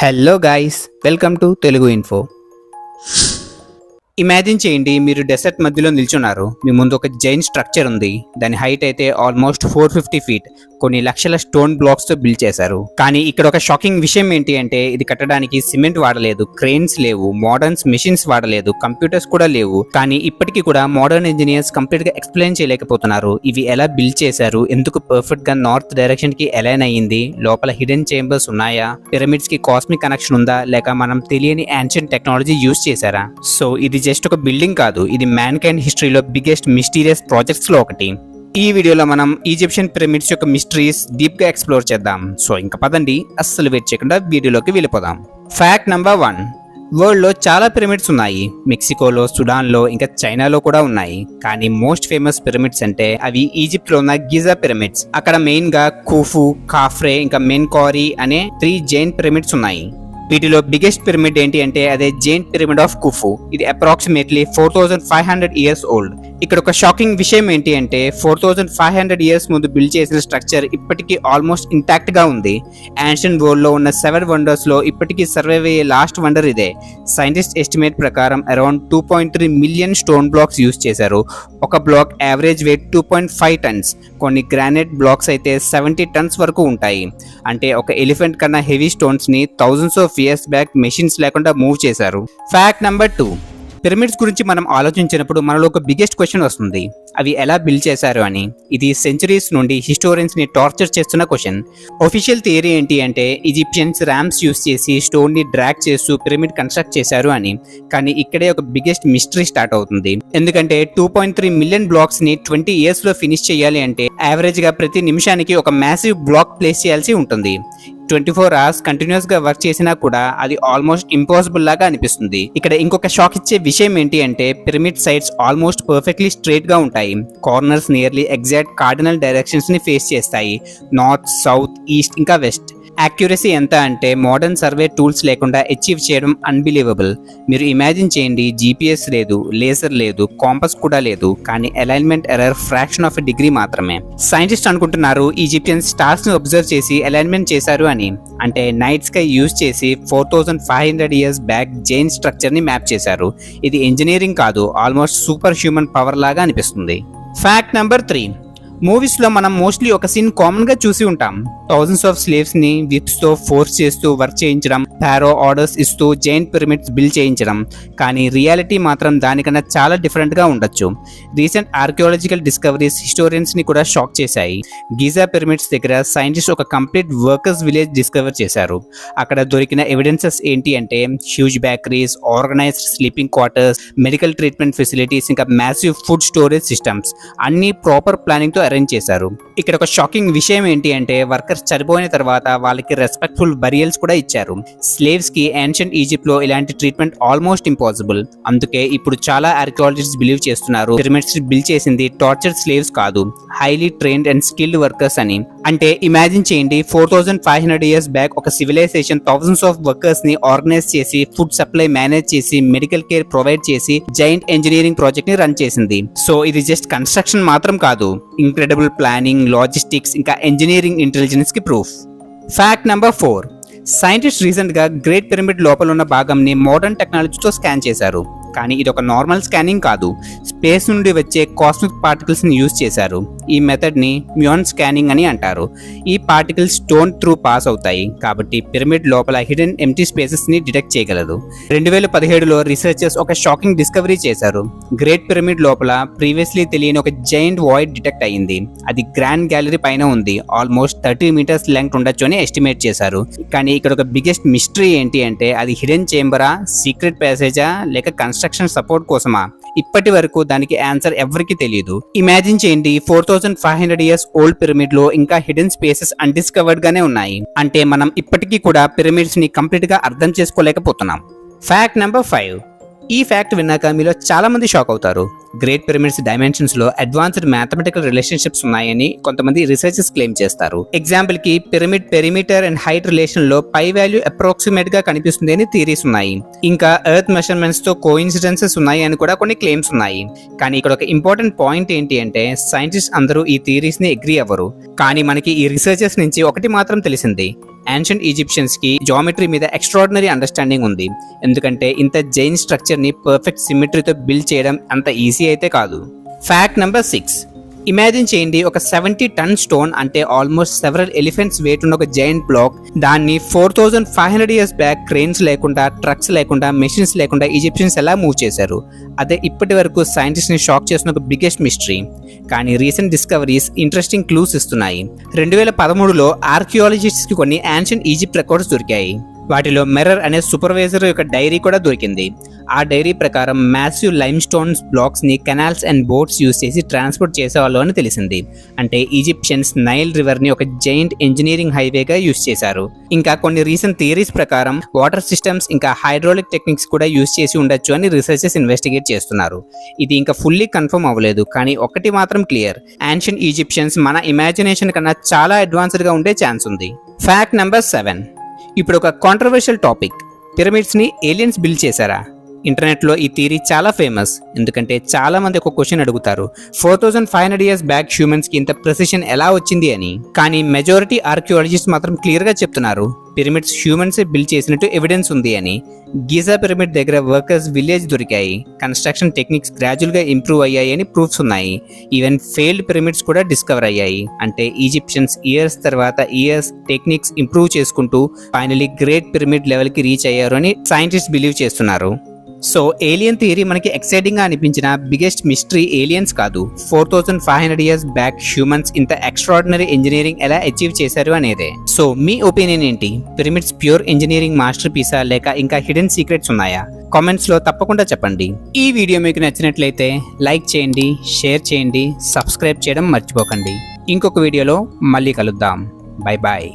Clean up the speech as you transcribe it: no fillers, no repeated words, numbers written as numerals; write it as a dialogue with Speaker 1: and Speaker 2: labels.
Speaker 1: Hello guys, welcome to Telugu info. Imagine చేయండి, మీరు dessert మధ్యలో నిల్చున్నారు. మీ ముందు ఒక జైన్ స్ట్రక్చర్ ఉంది. దాని హైట్ అయితే ఆల్మోస్ట్ 450 ఫీట్. కొన్ని లక్షల స్టోన్ బ్లాక్స్ తో బిల్డ్ చేశారు. కానీ ఇక్కడ ఒక షాకింగ్ విషయం ఏంటి అంటే, ఇది కట్టడానికి సిమెంట్ వాడలేదు, క్రేన్స్ లేవు, మోడర్న్స్ మెషిన్స్ వాడలేదు, కంప్యూటర్స్ కూడా లేవు. కానీ ఇప్పటికీ కూడా మోడర్న్ ఇంజనీర్స్ కంప్లీట్ గా ఎక్స్ప్లెయిన్ చేయలేకపోతున్నారు. ఇవి ఎలా బిల్డ్ చేశారు, ఎందుకు పర్ఫెక్ట్ గా నార్త్ డైరెక్షన్ కి అలైన్ అయ్యింది, లోపల హిడెన్ చేంబర్స్ ఉన్నాయా, పిరమిడ్స్ కి కాస్మిక్ కనెక్షన్ ఉందా, లేక మనం తెలియని యాన్షియంట్ టెక్నాలజీ యూజ్ చేశారా. సో ఇది జస్ట్ ఒక బిల్డింగ్ కాదు, ఇది మ్యాన్ కైండ్ హిస్టరీలో బిగ్గెస్ట్ మిస్టీరియస్ ప్రాజెక్ట్స్ లో ఒకటి. ఈ వీడియోలో మనం ఈజిప్షియన్ పిరమిడ్స్ యొక్క మిస్టరీస్ డీప్ గా ఎక్స్ప్లోర్ చేద్దాం. సో ఇంకా పదండి, అస్సలు వెయిట్ చేయకుండా వీడియోలోకి వెళ్ళిపోదాం. Fact number 1. వరల్డ్ లో చాలా పిరమిడ్స్ ఉన్నాయి. మెక్సికోలో, సుడాన్ లో, ఇంకా చైనాలో కూడా ఉన్నాయి. కానీ మోస్ట్ ఫేమస్ పిరమిడ్స్ అంటే అవి ఈజిప్ట్ లో ఉన్న గిజా పిరమిడ్స్. అక్కడ మెయిన్ గా ఖుఫు, ఖాఫ్రే, ఇంకా మెన్కారీ అనే 3 జైన్ పిరమిడ్స్ ఉన్నాయి. వీటిలో బిగ్గెస్ట్ పిరమిడ్ ఏంటి అంటే అదే జైన్ పిరమిడ్ ఆఫ్ ఖుఫు. ఇది అప్రాక్సిమేట్లీ 4500 ఇయర్స్ ఓల్డ్. ఇక్కడ ఒక షాకింగ్ విషయం ఏంటి అంటే 4500 ఇయర్స్ ముందు బిల్డ్ చేసిన స్ట్రక్చర్ ఇప్పటికీ ఆల్మోస్ట్ ఇంటాక్ట్ గా ఉంది. యాన్షియన్ వరల్డ్ లో ఉన్న 7 వండర్స్ లో ఇప్పటికీ సర్వైవ్ అయ్యే లాస్ట్ వండర్ ఇదే. సైంటిస్ట్ ఎస్టిమేట్ ప్రకారం around 2.3 million stone blocks use చేశారు. ఒక బ్లాక్ యావరేజ్ వెయిట్ 2.5 టన్స్. కొన్ని గ్రానైట్ బ్లాక్స్ అయితే 70 టన్స్ వరకు ఉంటాయి. అంటే ఒక ఎలిఫెంట్ కన్నా హెవీ స్టోన్స్ ని thousands of years back machines లేకుండా మూవ్ చేశారు. Fact number 2. పిరమిడ్స్ గురించి మనం ఆలోచించినప్పుడు మనలో ఒక బిగ్గెస్ట్ క్వశ్చన్ వస్తుంది, అవి ఎలా బిల్డ్ చేశారు అని. ఇది సెంచరీస్ నుండి హిస్టోరియన్స్ ని టార్చర్ చేస్తున్న క్వశ్చన్. ఒఫిషియల్ థియరీ ఏంటి అంటే ఈజిప్షియన్స్ ర్యామ్స్ యూస్ చేసి స్టోన్ ని డ్రాగ్ చేస్తూ పిరమిడ్ కన్స్ట్రక్ట్ చేశారు అని. కానీ ఇక్కడే ఒక బిగ్గెస్ట్ మిస్టరీ స్టార్ట్ అవుతుంది. ఎందుకంటే 2.3 మిలియన్ బ్లాక్స్ ని 20 ఇయర్స్ లో ఫినిష్ చేయాలి అంటే యావరేజ్ గా ప్రతి నిమిషానికి ఒక మ్యాసివ్ బ్లాక్ ప్లేస్ చేయాల్సి ఉంటుంది. 24 అవర్స్ కంటిన్యూస్ గా వర్క్ చేసినా కూడా అది ఆల్మోస్ట్ ఇంపాసిబుల్ లాగా అనిపిస్తుంది. ఇక్కడ ఇంకొక షాక్ ఇచ్చే విషయం ఏంటి అంటే pyramid sides almost perfectly straight గా ఉంటాయి. Corners nearly exact cardinal directions ని ఫేస్ చేస్తాయి. నార్త్, సౌత్, ఈస్ట్, ఇంకా వెస్ట్. యాక్యురసీ ఎంత అంటే మోడర్న్ సర్వే టూల్స్ లేకుండా అచీవ్ చేయడం అన్బిలీవబుల్. మీరు ఇమాజిన్ చేయండి, జీపీఎస్ లేదు, లేజర్ లేదు, కాంపస్ కూడా లేదు, కానీ alignment error fraction of a degree మాత్రమే. సైంటిస్ట్ అనుకుంటున్నారు ఈజిప్షియన్ స్టార్స్ ని అబ్జర్వ్ చేసి అలైన్మెంట్ చేశారు అని. అంటే నైట్ స్కై యూజ్ చేసి 4500 ఇయర్స్ బ్యాక్ జైన్ స్ట్రక్చర్ ని మ్యాప్ చేశారు. ఇది ఇంజనీరింగ్ కాదు, ఆల్మోస్ట్ సూపర్ హ్యూమన్ పవర్ లాగా అనిపిస్తుంది. Fact number 3. మూవీస్ లో మనం మోస్ట్లీ ఒక సీన్ కామన్ గా చూసి ఉంటాం. థౌజండ్స్ ఆఫ్ స్లేవ్స్ ని విప్స్ తో ఫోర్స్ చేస్తూ వర్క్ చేయించడం, ఫారో ఆర్డర్స్ ఇస్తూ జైన్ పిరమిడ్స్ బిల్డ్ చేయించడం. కానీ రియాలిటీ మాత్రం దానికన్నా చాలా డిఫరెంట్ గా ఉండొచ్చు. రీసెంట్ ఆర్కియాలజికల్ డిస్కవరీస్ హిస్టోరియన్స్ ని కూడా షాక్ చేశాయి. గిజా పిరమిడ్స్ దగ్గర సైంటిస్ట్ ఒక కంప్లీట్ వర్కర్స్ విలేజ్ డిస్కవర్ చేశారు. అక్కడ దొరికిన ఎవిడెన్సెస్ ఏంటి అంటే huge bakeries, organised sleeping quarters, medical treatment facilities, ఇంకా మ్యాసివ్ ఫుడ్ స్టోరేజ్ సిస్టమ్స్ అన్ని ప్రాపర్ ప్లానింగ్ తో అరేంజ్ చేశారు. ఇక్కడ ఒక షాకింగ్ విషయం ఏంటి అంటే వర్కర్స్ చనిపోయిన తర్వాత వాళ్ళకి రెస్పెక్ట్ఫుల్ బరియల్స్ కూడా ఇచ్చారు. స్లేవ్స్ కి ఏన్షియంట్ ఈజిప్ట్ లో ఇలాంటి ట్రీట్మెంట్ ఆల్మోస్ట్ ఇంపాసిబుల్. అందుకే ఇప్పుడు చాలా ఆర్కియాలజిస్ట్స్ బిలీవ్ చేస్తున్నారు పిరమిడ్స్ బిల్డ్ చేసింది టార్చర్ స్లేవ్స్ కాదు, highly trained and skilled workers అని. అంటే ఇమాజిన్ చేయండి, 4500 ఇయర్స్ బ్యాక్ ఒక సివిలైజేషన్ థౌసండ్స్ ఆఫ్ వర్కర్స్ ని ఆర్గనైజ్ చేసి ఫుడ్ సప్లై మేనేజ్ చేసి మెడికల్ కేర్ ప్రొవైడ్ చేసి జైంట్ ఇంజనీరింగ్ ప్రాజెక్ట్ ని రన్ చేసింది. సో ఇది జస్ట్ కన్స్ట్రక్షన్ మాత్రం కాదు, ఇంక్రెడిబుల్ ప్లానింగ్, లాజిస్టిక్స్, ఇంకా ఇంజనీరింగ్ ఇంటెలిజెన్స్ కి proof. Fact number 4. Scientist recent గా గ్రేట్ పిరమిడ్ లోపల ఉన్న భాగంని మోడర్న్ టెక్నాలజీతో స్కాన్ చేశారు. కానీ ఇది ఒక నార్మల్ స్కానింగ్ కాదు, స్పేస్ నుండి వచ్చే కాస్మిక్ పార్టికల్స్ ని యూజ్ చేశారు. ఈ మెథడ్ ని మ్యూన్ స్కానింగ్ అని అంటారు. ఈ పార్టికల్స్ స్టోన్ త్రూ పాస్ అవుతాయి కాబట్టి పిరమిడ్ లోపల హిడెన్ ఎంప్టీ స్పేసెస్ ని డిటెక్ట్ చేయగలదు. 2017లో రీసెర్చర్స్ ఒక షాకింగ్ డిస్కవరీ చేశారు. గ్రేట్ పిరమిడ్ లోపల ప్రీవియస్లీ తెలియని ఒక జైంట్ వాయిడ్ డిటెక్ట్ అయ్యింది. అది గ్రాండ్ గ్యాలరీ పైన ఉంది. ఆల్మోస్ట్ 30 మీటర్స్ లెంగ్త్ ఉండొచ్చు అని ఎస్టిమేట్ చేశారు. కానీ ఇక్కడ ఒక బిగ్గెస్ట్ మిస్టరీ ఏంటి అంటే అది హిడెన్ చేంబరా, సీక్రెట్ ప్యాసేజా, లేక కన్స్ట్రక్షన్ సపోర్ట్ కోసమా? ఇప్పటి వరకు దానికి ఆన్సర్ ఎవరికి తెలియదు. ఇమాజిన్ చేయండి, 4500 ఇయర్స్ ఓల్డ్ పిరమిడ్ లో ఇంకా హిడెన్ స్పేసెస్ అన్డిస్కవర్డ్ గానే ఉన్నాయి. అంటే మనం ఇప్పటికీ కూడా పిరమిడ్స్ ని కంప్లీట్ గా అర్థం చేసుకోలేకపోతున్నాం. Fact number 5. ఈ ఫ్యాక్ట్ విన్నాక మీలో చాలా మంది షాక్ అవుతారు. గ్రేట్ పిరమిడ్స్ డైమెన్షన్స్ లో అడ్వాన్స్డ్ మ్యాథమెటికల్ రిలేషన్షిప్స్ ఉన్నాయని కొంతమంది రీసెర్చర్స్ క్లెయిమ్ చేస్తారు. ఎగ్జాంపుల్ కి pyramid perimeter and height relation లో పై వాల్యూ అప్రాక్సిమేట్ గా కనిపిస్తుంది అని థియరీస్ ఉన్నాయి. ఇంకా ఎర్త్ మెజర్మెంట్స్ తో కోఇన్సిడెన్సెస్ ఉన్నాయి అని కూడా కొన్ని క్లెయిమ్స్ ఉన్నాయి. కానీ ఇక్కడ ఒక ఇంపార్టెంట్ పాయింట్ ఏంటి అంటే సైంటిస్ట్ అందరూ ఈ థియరీస్ ని అగ్రీ అవ్వరు. కానీ మనకి ఈ రీసెర్చర్స్ నుంచి ఒకటి మాత్రం తెలిసింది, ఏన్షియంట్ ఈజిప్షియన్స్ కి జామెట్రీ మీద ఎక్స్ట్రాడినరీ అండర్స్టాండింగ్ ఉంది. ఎందుకంటే ఇంత జైన్ స్ట్రక్చర్ ని పర్ఫెక్ట్ సిమెట్రీతో బిల్డ్ చేయడం అంత ఈజీ అయితే కాదు. Fact number 6. ఇమాజిన్ చేయండి, ఒక 70 టన్ స్టోన్ అంటే ఆల్మోస్ట్ సెవరల్ ఎలిఫెంట్స్ వెయిట్ ఉన్న ఒక జైంట్ బ్లాక్, దాన్ని 4500 ఇయర్స్ బ్యాక్ క్రెయిన్స్ లేకుండా, ట్రక్స్ లేకుండా, మెషిన్స్ లేకుండా ఈజిప్షియన్స్ ఎలా మూవ్ చేశారు? అదే ఇప్పటి వరకు సైంటిస్ట్ ని షాక్ చేసిన ఒక బిగ్గెస్ట్ మిస్టరీ. కానీ రీసెంట్ డిస్కవరీస్ ఇంట్రెస్టింగ్ క్లూస్ ఇస్తున్నాయి. 2013లో ఆర్కియాలజిస్ట్స్ కి కొన్ని యాన్షియంట్ ఈజిప్ట్ రికార్డ్స్ దొరికాయి. వాటిలో మెర్రర్ అనే సూపర్వైజర్ యొక్క డైరీ కూడా దొరికింది. ఆ డైరీ ప్రకారం మ్యాసివ్ లైమ్ స్టోన్స్ బ్లాక్స్ ని కెనాల్స్ అండ్ బోట్స్ యూజ్ చేసి ట్రాన్స్పోర్ట్ చేసేవాళ్ళు అని తెలిసింది. అంటే ఈజిప్షియన్స్ నైల్ రివర్ ని ఒక జైంట్ ఇంజనీరింగ్ హైవేగా యూజ్ చేశారు. ఇంకా కొన్ని రీసెంట్ థియరీస్ ప్రకారం వాటర్ సిస్టమ్స్ ఇంకా హైడ్రాలిక్ టెక్నిక్స్ కూడా యూజ్ చేసి ఉండొచ్చు అని రీసెర్చర్స్ ఇన్వెస్టిగేట్ చేస్తున్నారు. ఇది ఇంకా ఫుల్లీ కన్ఫర్మ్ అవ్వలేదు, కానీ ఒకటి మాత్రం క్లియర్, యాన్షియంట్ ఈజిప్షియన్స్ మన ఇమాజినేషన్ కన్నా చాలా అడ్వాన్స్డ్ గా ఉండే ఛాన్స్ ఉంది. Fact number 7. ఇప్పుడు ఒక కాంట్రవర్షియల్ టాపిక్, పిరమిడ్స్ ని ఏలియన్స్ బిల్డ్ చేశారా? ఇంటర్నెట్లో ఈ థియరీ చాలా ఫేమస్. ఎందుకంటే చాలా మంది ఒక క్వశ్చన్ అడుగుతారు, 4500 ఇయర్స్ బ్యాక్ హ్యూమన్స్ కి ఇంత ప్రెసిషన్ ఎలా వచ్చింది అని. కానీ మెజారిటీ ఆర్కియాలజిస్ట్ మాత్రం క్లియర్ గా చెప్తున్నారు, పిరమిడ్స్ హ్యూమన్స్ బిల్డ్ చేసినట్టు ఎవిడెన్స్ ఉంది అని. గిజా పిరమిడ్ దగ్గర వర్కర్స్ విలేజ్ దొరికాయి, కన్స్ట్రక్షన్ టెక్నిక్స్ గ్రాడ్యువల్ గా ఇంప్రూవ్ అయ్యాయి అని ప్రూఫ్స్ ఉన్నాయి. ఈవెన్ ఫెయిల్డ్ పిరమిడ్స్ కూడా డిస్కవర్ అయ్యాయి. అంటే ఈజిప్షియన్స్ ఇయర్స్ తర్వాత ఇయర్స్ టెక్నిక్స్ ఇంప్రూవ్ చేసుకుంటూ ఫైనలీ గ్రేట్ పిరమిడ్ లెవెల్ కి రీచ్ అయ్యారు అని సైంటిస్ట్ బిలీవ్ చేస్తున్నారు. సో ఏలియన్ థియరీ మనకి ఎక్సైటింగ్ గా అనిపించిన బిగ్గెస్ట్ మిస్టరీ ఏలియన్స్ కాదు, 4500 ఇయర్స్ బ్యాక్ హ్యూమన్స్ ఇంత ఎక్స్ట్రాడినరీ ఇంజనీరింగ్ ఎలా అచీవ్ చేశారు అనేదే. సో మీ ఒపీనియన్ ఏంటి? Pyramids pure engineering master Pisa లేక ఇంకా హిడెన్ సీక్రెట్స్ ఉన్నాయా? కామెంట్స్ లో తప్పకుండా చెప్పండి. ఈ వీడియో మీకు నచ్చినట్లయితే లైక్ చేయండి, షేర్ చేయండి, సబ్స్క్రైబ్ చేయడం మర్చిపోకండి. ఇంకొక వీడియోలో మళ్ళీ కలుద్దాం. Bye bye.